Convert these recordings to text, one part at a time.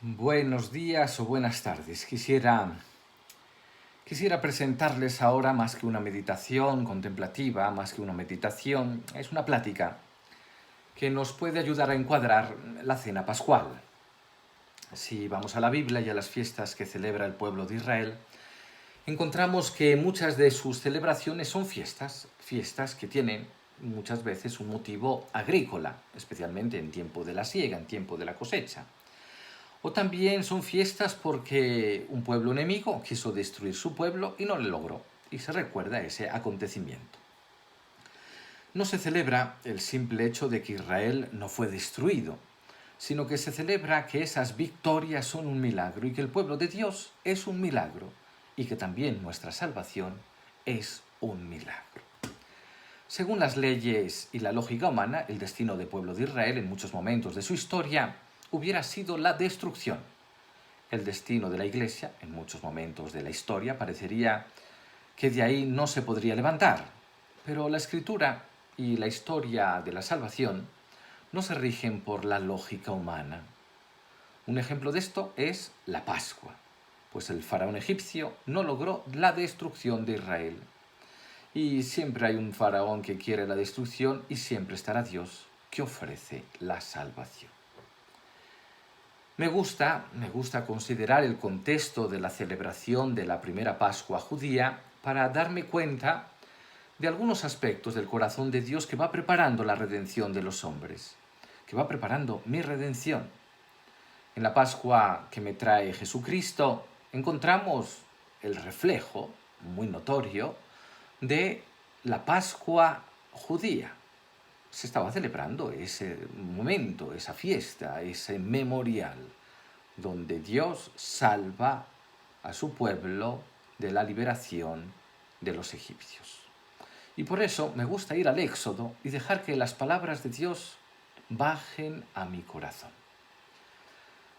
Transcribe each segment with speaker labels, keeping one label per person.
Speaker 1: Buenos días o buenas tardes. Quisiera presentarles ahora más que una meditación contemplativa, más que una meditación, es una plática que nos puede ayudar a encuadrar la cena pascual. Si vamos a la Biblia y a las fiestas que celebra el pueblo de Israel, encontramos que muchas de sus celebraciones son fiestas que tienen muchas veces un motivo agrícola, especialmente en tiempo de la siega, en tiempo de la cosecha. O también son fiestas porque un pueblo enemigo quiso destruir su pueblo y no lo logró, y se recuerda ese acontecimiento. No se celebra el simple hecho de que Israel no fue destruido, sino que se celebra que esas victorias son un milagro y que el pueblo de Dios es un milagro y que también nuestra salvación es un milagro. Según las leyes y la lógica humana, el destino del pueblo de Israel en muchos momentos de su historia hubiera sido la destrucción. El destino de la Iglesia, en muchos momentos de la historia, parecería que de ahí no se podría levantar. Pero la Escritura y la historia de la salvación no se rigen por la lógica humana. Un ejemplo de esto es la Pascua, pues el faraón egipcio no logró la destrucción de Israel. Y siempre hay un faraón que quiere la destrucción y siempre estará Dios que ofrece la salvación. Me gusta considerar el contexto de la celebración de la primera Pascua judía para darme cuenta de algunos aspectos del corazón de Dios que va preparando la redención de los hombres, que va preparando mi redención. En la Pascua que me trae Jesucristo encontramos el reflejo muy notorio de la Pascua judía. Se estaba celebrando ese momento, esa fiesta, ese memorial, donde Dios salva a su pueblo de la liberación de los egipcios. Y por eso me gusta ir al Éxodo y dejar que las palabras de Dios bajen a mi corazón.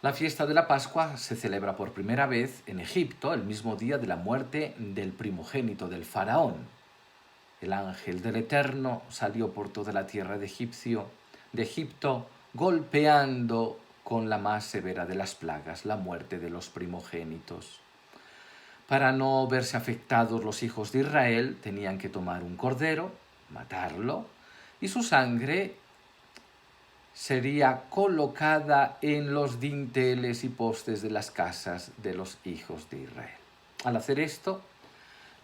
Speaker 1: La fiesta de la Pascua se celebra por primera vez en Egipto el mismo día de la muerte del primogénito del faraón. El ángel del Eterno salió por toda la tierra de Egipto, golpeando con la más severa de las plagas, la muerte de los primogénitos. Para no verse afectados los hijos de Israel, tenían que tomar un cordero, matarlo, y su sangre sería colocada en los dinteles y postes de las casas de los hijos de Israel. Al hacer esto,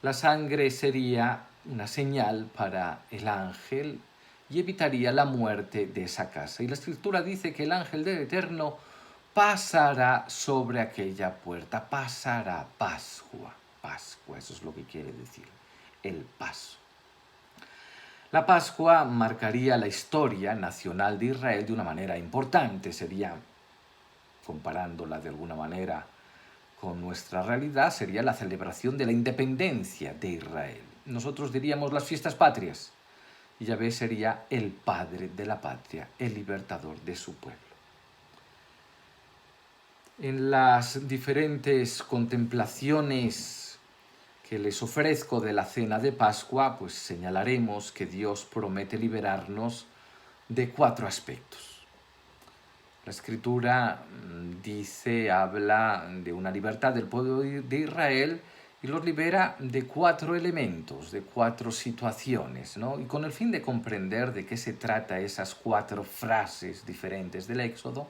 Speaker 1: la sangre sería una señal para el ángel y evitaría la muerte de esa casa. Y la Escritura dice que el ángel del Eterno pasará sobre aquella puerta, pasará, Pascua, eso es lo que quiere decir, el paso. La Pascua marcaría la historia nacional de Israel de una manera importante, sería, comparándola de alguna manera con nuestra realidad, sería la celebración de la independencia de Israel. Nosotros diríamos las fiestas patrias, y Yahvé sería el padre de la patria, el libertador de su pueblo. En las diferentes contemplaciones que les ofrezco de la cena de Pascua, pues señalaremos que Dios promete liberarnos de 4 aspectos. La Escritura habla de una libertad del pueblo de Israel y los libera de 4 elementos, de 4 situaciones, ¿no? Y con el fin de comprender de qué se trata esas 4 frases diferentes del Éxodo,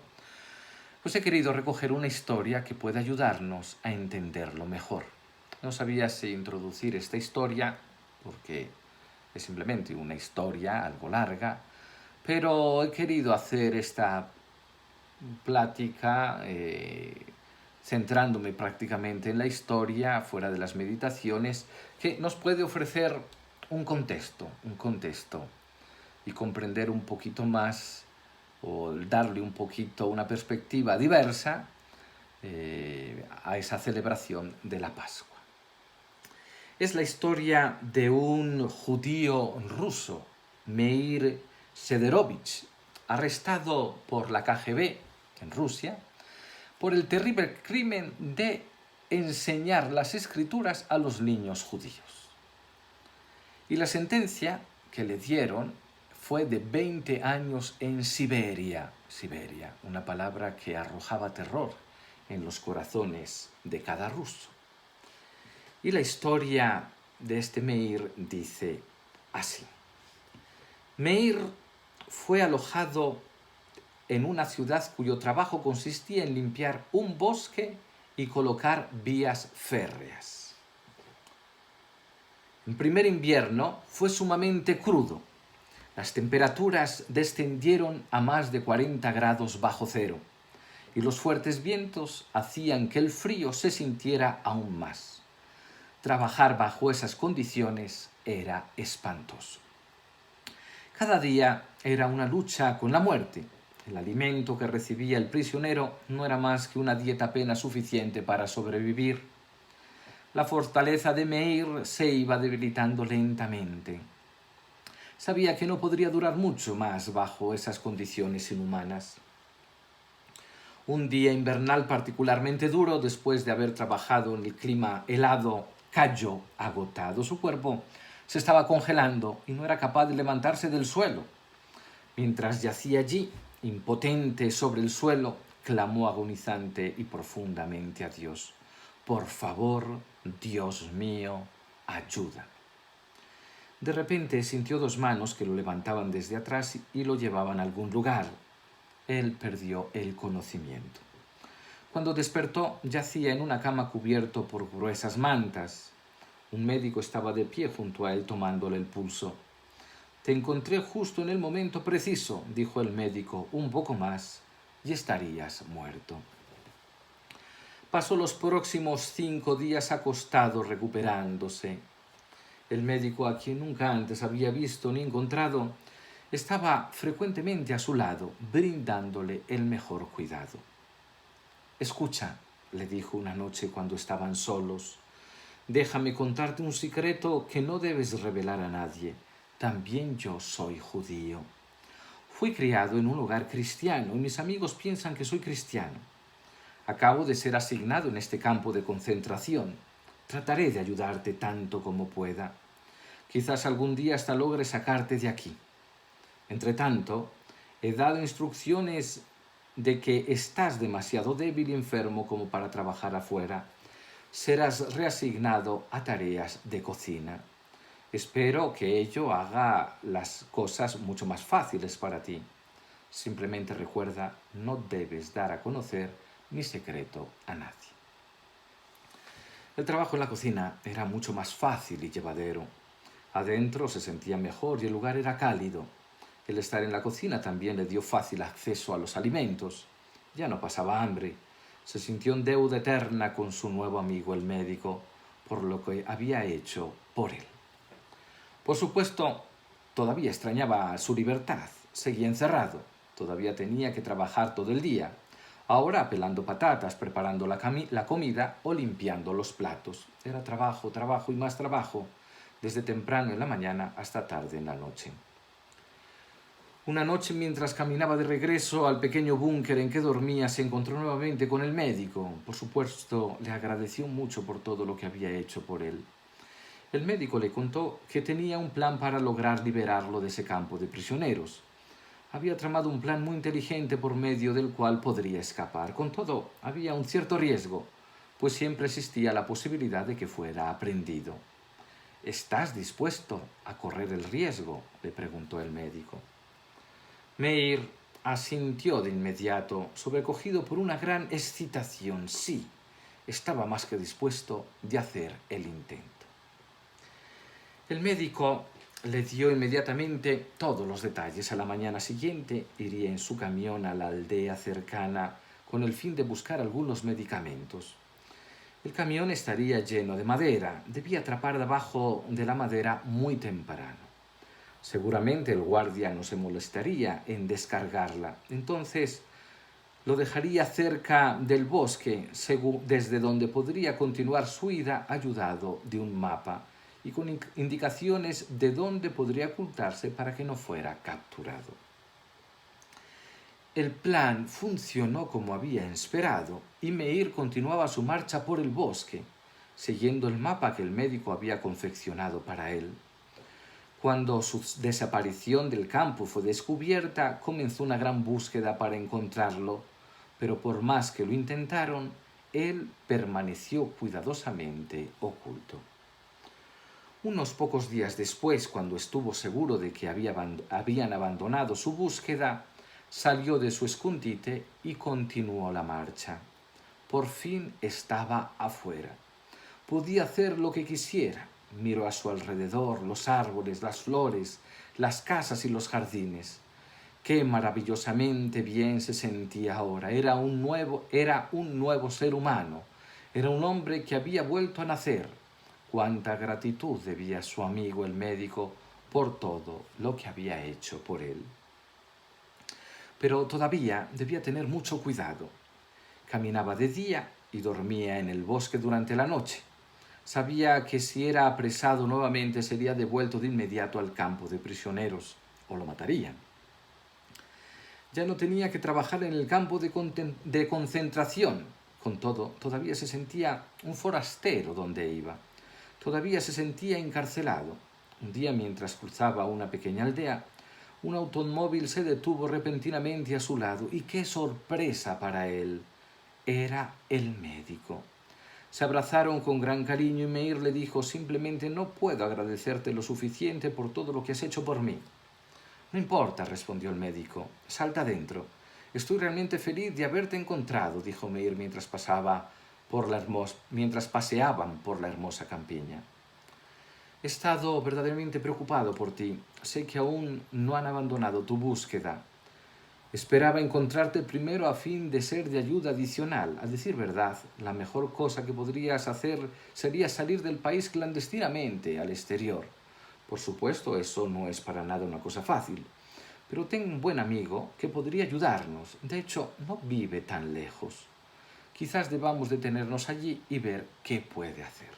Speaker 1: pues he querido recoger una historia que pueda ayudarnos a entenderlo mejor. No sabía si introducir esta historia, porque es simplemente una historia algo larga, pero he querido hacer esta plática centrándome prácticamente en la historia, fuera de las meditaciones, que nos puede ofrecer un contexto y comprender un poquito más o darle un poquito una perspectiva diversa a esa celebración de la Pascua. Es la historia de un judío ruso, Meir Sederovich, arrestado por la KGB en Rusia por el terrible crimen de enseñar las escrituras a los niños judíos. Y la sentencia que le dieron fue de 20 años en Siberia, una palabra que arrojaba terror. en los corazones de cada ruso. Y la historia de este Meir dice así. Meir fue alojado en una ciudad cuyo trabajo consistía en limpiar un bosque y colocar vías férreas. El primer invierno fue sumamente crudo. Las temperaturas descendieron a más de 40 grados bajo cero y los fuertes vientos hacían que el frío se sintiera aún más. Trabajar bajo esas condiciones era espantoso. Cada día era una lucha con la muerte. El alimento que recibía el prisionero no era más que una dieta apenas suficiente para sobrevivir. La fortaleza de Meir se iba debilitando lentamente. Sabía que no podría durar mucho más bajo esas condiciones inhumanas. Un día invernal particularmente duro, después de haber trabajado en el clima helado, cayó agotado. Su cuerpo se estaba congelando y no era capaz de levantarse del suelo. Mientras yacía allí, impotente sobre el suelo, clamó agonizante y profundamente a Dios: «Por favor, Dios mío, ayuda». De repente sintió dos manos que lo levantaban desde atrás y lo llevaban a algún lugar. Él perdió el conocimiento. Cuando despertó, yacía en una cama cubierto por gruesas mantas. Un médico estaba de pie junto a él tomándole el pulso. «Te encontré justo en el momento preciso», dijo el médico, «un poco más y estarías muerto». Pasó los próximos 5 días acostado recuperándose. El médico, a quien nunca antes había visto ni encontrado, estaba frecuentemente a su lado, brindándole el mejor cuidado. «Escucha», le dijo una noche cuando estaban solos, «déjame contarte un secreto que no debes revelar a nadie. También yo soy judío. Fui criado en un hogar cristiano y mis amigos piensan que soy cristiano. Acabo de ser asignado en este campo de concentración. Trataré de ayudarte tanto como pueda. Quizás algún día hasta logre sacarte de aquí. Entretanto, he dado instrucciones de que estás demasiado débil y enfermo como para trabajar afuera. Serás reasignado a tareas de cocina. Espero que ello haga las cosas mucho más fáciles para ti. Simplemente recuerda, no debes dar a conocer mi secreto a nadie». El trabajo en la cocina era mucho más fácil y llevadero. Adentro se sentía mejor y el lugar era cálido. El estar en la cocina también le dio fácil acceso a los alimentos. Ya no pasaba hambre. Se sintió en deuda eterna con su nuevo amigo el médico, por lo que había hecho por él. Por supuesto, todavía extrañaba su libertad. Seguía encerrado. Todavía tenía que trabajar todo el día. Ahora pelando patatas, preparando la comida o limpiando los platos. Era trabajo, trabajo y más trabajo, desde temprano en la mañana hasta tarde en la noche. Una noche, mientras caminaba de regreso al pequeño búnker en que dormía, se encontró nuevamente con el médico. Por supuesto, le agradeció mucho por todo lo que había hecho por él. El médico le contó que tenía un plan para lograr liberarlo de ese campo de prisioneros. Había tramado un plan muy inteligente por medio del cual podría escapar. Con todo, había un cierto riesgo, pues siempre existía la posibilidad de que fuera aprehendido. «¿Estás dispuesto a correr el riesgo?», le preguntó el médico. Meir asintió de inmediato, sobrecogido por una gran excitación. Sí, estaba más que dispuesto de hacer el intento. El médico le dio inmediatamente todos los detalles. A la mañana siguiente iría en su camión a la aldea cercana con el fin de buscar algunos medicamentos. El camión estaría lleno de madera. Debía atrapar debajo de la madera muy temprano. Seguramente el guardia no se molestaría en descargarla. Entonces lo dejaría cerca del bosque, desde donde podría continuar su ida ayudado de un mapa y con indicaciones de dónde podría ocultarse para que no fuera capturado. El plan funcionó como había esperado y Meir continuaba su marcha por el bosque, siguiendo el mapa que el médico había confeccionado para él. Cuando su desaparición del campo fue descubierta, comenzó una gran búsqueda para encontrarlo, pero por más que lo intentaron, él permaneció cuidadosamente oculto. Unos pocos días después, cuando estuvo seguro de que habían abandonado su búsqueda, salió de su escondite y continuó la marcha. Por fin estaba afuera. Podía hacer lo que quisiera. Miró a su alrededor los árboles, las flores, las casas y los jardines. Qué maravillosamente bien se sentía ahora. Era un nuevo ser humano. Era un hombre que había vuelto a nacer. Cuánta gratitud debía su amigo el médico por todo lo que había hecho por él. Pero todavía debía tener mucho cuidado. Caminaba de día y dormía en el bosque durante la noche. Sabía que si era apresado nuevamente sería devuelto de inmediato al campo de prisioneros o lo matarían. Ya no tenía que trabajar en el campo de concentración. Con todo, todavía se sentía un forastero donde iba. Todavía se sentía encarcelado. Un día, mientras cruzaba una pequeña aldea, un automóvil se detuvo repentinamente a su lado. ¡Y qué sorpresa para él! Era el médico. Se abrazaron con gran cariño y Meir le dijo: simplemente no puedo agradecerte lo suficiente por todo lo que has hecho por mí. No importa, respondió el médico. Salta adentro. Estoy realmente feliz de haberte encontrado, dijo Meir mientras paseaban por la hermosa campiña. He estado verdaderamente preocupado por ti. Sé que aún no han abandonado tu búsqueda. Esperaba encontrarte primero a fin de ser de ayuda adicional. A decir verdad, la mejor cosa que podrías hacer sería salir del país clandestinamente al exterior. Por supuesto, eso no es para nada una cosa fácil. Pero tengo un buen amigo que podría ayudarnos. De hecho, no vive tan lejos. Quizás debamos detenernos allí y ver qué puede hacer.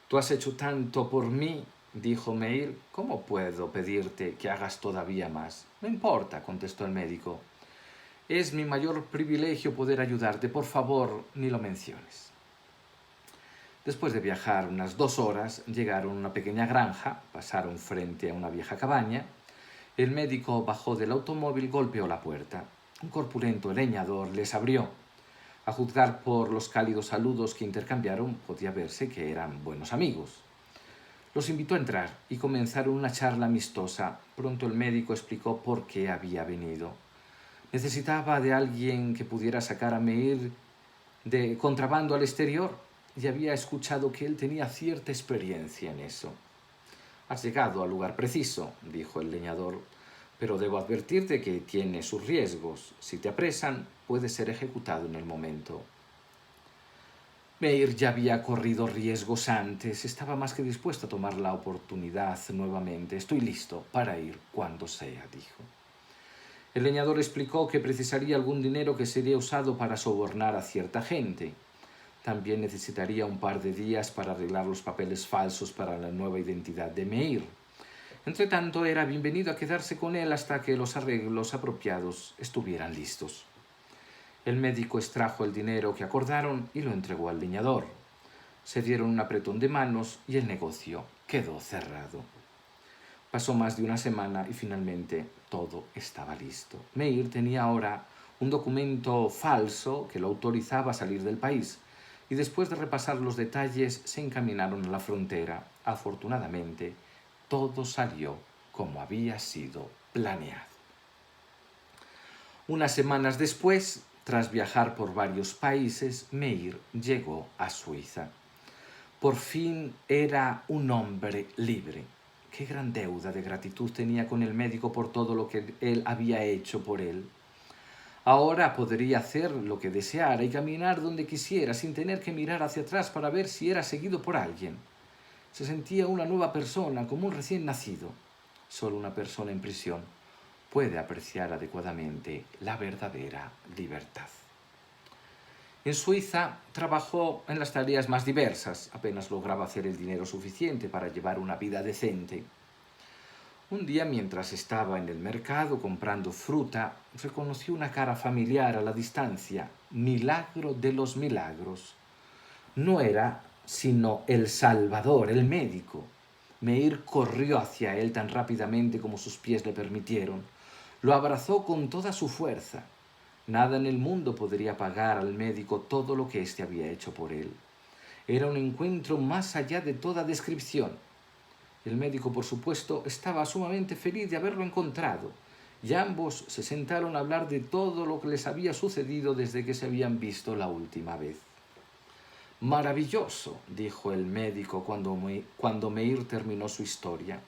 Speaker 1: Tú has hecho tanto por mí, dijo Meir. ¿Cómo puedo pedirte que hagas todavía más? No importa, contestó el médico. Es mi mayor privilegio poder ayudarte. Por favor, ni lo menciones. Después de viajar unas 2 horas, llegaron a una pequeña granja, pasaron frente a una vieja cabaña. El médico bajó del automóvil y golpeó la puerta. Un corpulento leñador les abrió. A juzgar por los cálidos saludos que intercambiaron, podía verse que eran buenos amigos. Los invitó a entrar y comenzaron una charla amistosa. Pronto el médico explicó por qué había venido. Necesitaba de alguien que pudiera sacar a Meir de contrabando al exterior y había escuchado que él tenía cierta experiencia en eso. Has llegado al lugar preciso, dijo el leñador, pero debo advertirte que tiene sus riesgos. Si te apresan, puedes ser ejecutado en el momento. Meir ya había corrido riesgos antes. Estaba más que dispuesto a tomar la oportunidad nuevamente. Estoy listo para ir cuando sea, dijo. El leñador explicó que precisaría algún dinero que sería usado para sobornar a cierta gente. También necesitaría un par de días para arreglar los papeles falsos para la nueva identidad de Meir. Entretanto, era bienvenido a quedarse con él hasta que los arreglos apropiados estuvieran listos. El médico extrajo el dinero que acordaron y lo entregó al leñador. Se dieron un apretón de manos y el negocio quedó cerrado. Pasó más de una semana y finalmente todo estaba listo. Meir tenía ahora un documento falso que lo autorizaba a salir del país y después de repasar los detalles se encaminaron a la frontera. Afortunadamente, todo salió como había sido planeado. Unas semanas después, tras viajar por varios países, Meir llegó a Suiza. Por fin era un hombre libre. Qué gran deuda de gratitud tenía con el médico por todo lo que él había hecho por él. Ahora podría hacer lo que deseara y caminar donde quisiera sin tener que mirar hacia atrás para ver si era seguido por alguien. Se sentía una nueva persona, como un recién nacido. Solo una persona en prisión puede apreciar adecuadamente la verdadera libertad. En Suiza trabajó en las tareas más diversas. Apenas lograba hacer el dinero suficiente para llevar una vida decente. Un día, mientras estaba en el mercado comprando fruta, reconoció una cara familiar a la distancia. Milagro de los milagros. No era sino el Salvador, el médico. Meir corrió hacia él tan rápidamente como sus pies le permitieron. Lo abrazó con toda su fuerza. Nada en el mundo podría pagar al médico todo lo que éste había hecho por él. Era un encuentro más allá de toda descripción. El médico, por supuesto, estaba sumamente feliz de haberlo encontrado, y ambos se sentaron a hablar de todo lo que les había sucedido desde que se habían visto la última vez. Maravilloso, dijo el médico cuando Meir terminó su historia.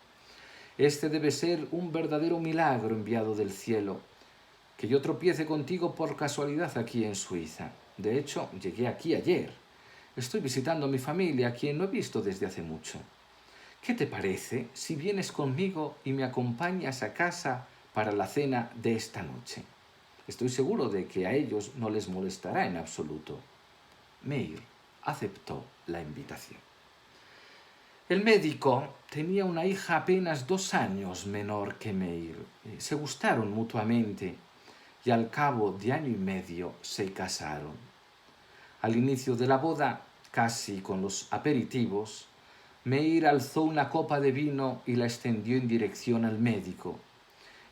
Speaker 1: Este debe ser un verdadero milagro enviado del cielo. Que yo tropiece contigo por casualidad aquí en Suiza. De hecho, llegué aquí ayer. Estoy visitando a mi familia, a quien no he visto desde hace mucho. ¿Qué te parece si vienes conmigo y me acompañas a casa para la cena de esta noche? Estoy seguro de que a ellos no les molestará en absoluto. Meir aceptó la invitación. El médico tenía una hija apenas 2 años menor que Meir. Se gustaron mutuamente y al cabo de 1 año y medio se casaron. Al inicio de la boda, casi con los aperitivos, Meir alzó una copa de vino y la extendió en dirección al médico.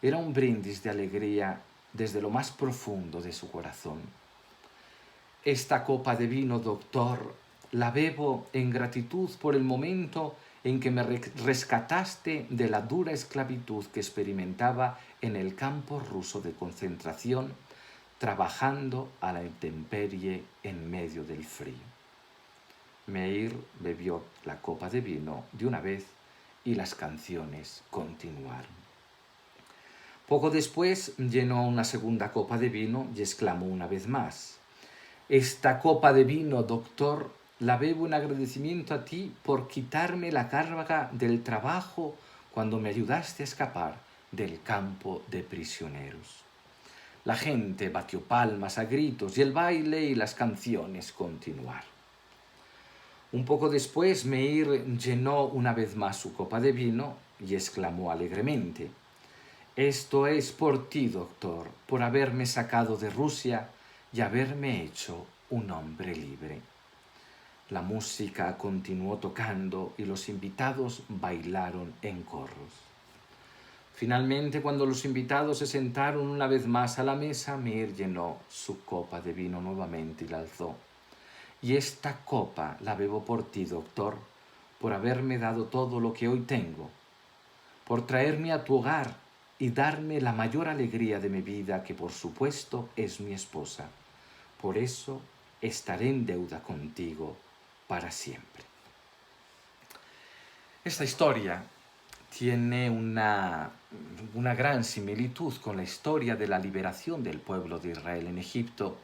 Speaker 1: Era un brindis de alegría desde lo más profundo de su corazón. Esta copa de vino, doctor, la bebo en gratitud por el momento en que me rescataste de la dura esclavitud que experimentaba en el campo ruso de concentración, trabajando a la intemperie en medio del frío. Meir bebió la copa de vino de una vez y las canciones continuaron. Poco después llenó una segunda copa de vino y exclamó una vez más: «Esta copa de vino, doctor, la bebo en agradecimiento a ti por quitarme la carga del trabajo cuando me ayudaste a escapar del campo de prisioneros». La gente batió palmas a gritos y el baile y las canciones continuaron. Un poco después, Meir llenó una vez más su copa de vino y exclamó alegremente: «Esto es por ti, doctor, por haberme sacado de Rusia y haberme hecho un hombre libre». La música continuó tocando y los invitados bailaron en corros. Finalmente, cuando los invitados se sentaron una vez más a la mesa, Meir llenó su copa de vino nuevamente y la alzó. «Y esta copa la bebo por ti, doctor, por haberme dado todo lo que hoy tengo, por traerme a tu hogar y darme la mayor alegría de mi vida, que por supuesto es mi esposa. Por eso estaré en deuda contigo para siempre». Esta historia tiene una gran similitud con la historia de la liberación del pueblo de Israel en Egipto,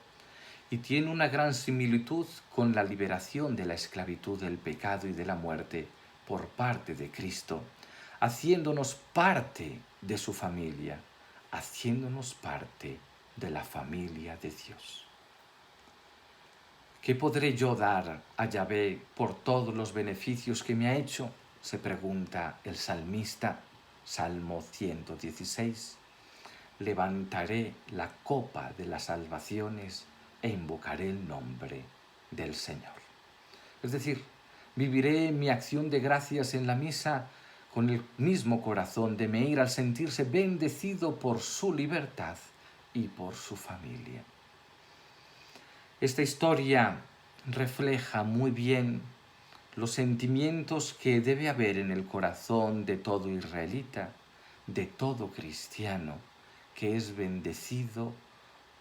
Speaker 1: y tiene una gran similitud con la liberación de la esclavitud del pecado y de la muerte por parte de Cristo, haciéndonos parte de su familia, haciéndonos parte de la familia de Dios. ¿Qué podré yo dar a Yahvé por todos los beneficios que me ha hecho?, se pregunta el salmista, Salmo 116. «Levantaré la copa de las salvaciones e invocaré el nombre del Señor». Es decir, viviré mi acción de gracias en la misa con el mismo corazón de Meir al sentirse bendecido por su libertad y por su familia. Esta historia refleja muy bien los sentimientos que debe haber en el corazón de todo israelita, de todo cristiano, que es bendecido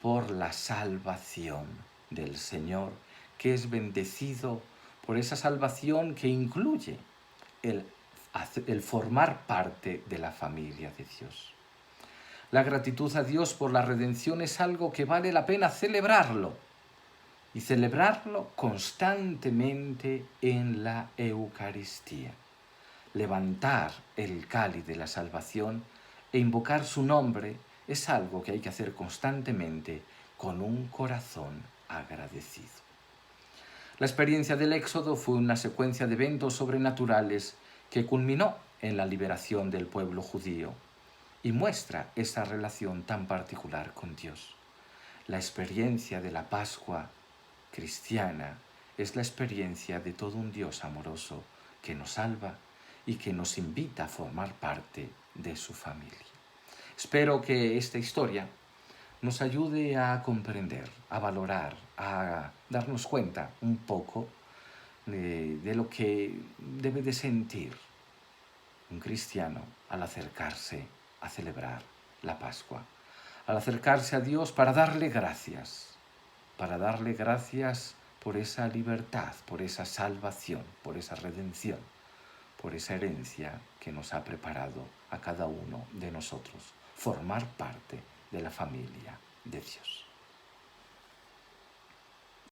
Speaker 1: por la salvación del Señor, que es bendecido por esa salvación que incluye el formar parte de la familia de Dios. La gratitud a Dios por la redención es algo que vale la pena celebrarlo, y celebrarlo constantemente en la Eucaristía. Levantar el cáliz de la salvación e invocar su nombre es algo que hay que hacer constantemente con un corazón agradecido. La experiencia del Éxodo fue una secuencia de eventos sobrenaturales que culminó en la liberación del pueblo judío y muestra esa relación tan particular con Dios. La experiencia de la Pascua cristiana es la experiencia de todo un Dios amoroso que nos salva y que nos invita a formar parte de su familia. Espero que esta historia nos ayude a comprender, a valorar, a darnos cuenta un poco de lo que debe de sentir un cristiano al acercarse a celebrar la Pascua, al acercarse a Dios para darle gracias por esa libertad, por esa salvación, por esa redención, por esa herencia que nos ha preparado a cada uno de nosotros, formar parte de la familia de Dios.